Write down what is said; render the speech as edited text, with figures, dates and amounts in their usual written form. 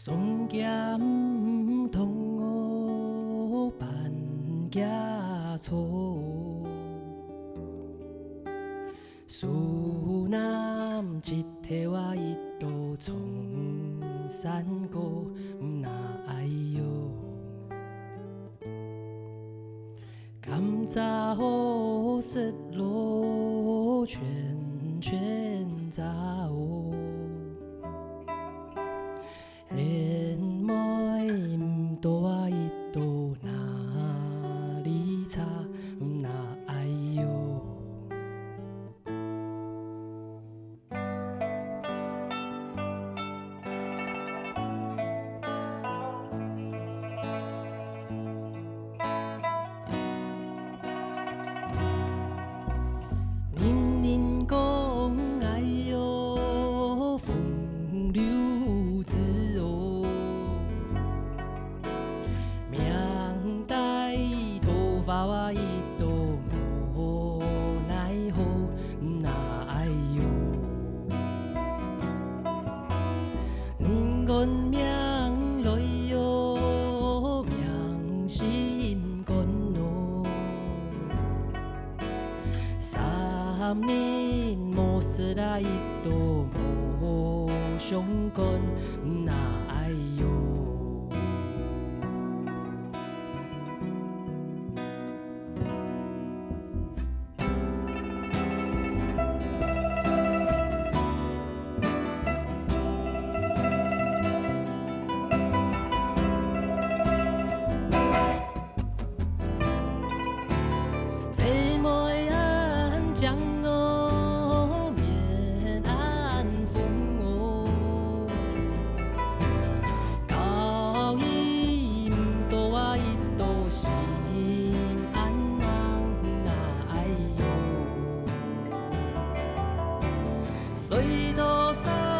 双脚毋通学扮假错，思南一体我一道冲山过，那哎哟，甘蔗好失落，圈圈杂哦。连妹唔多啊一度哪里差哪哎哟，人人讲哎哟风流子哦。命带头发我一度无奈何，那哎哟，阮命来哟，命心肝哦。3年无事啦，一度无相干，那哎哟。谁没安江哦，免安风哦。高义唔多我一度心安人那哎哟，水土山。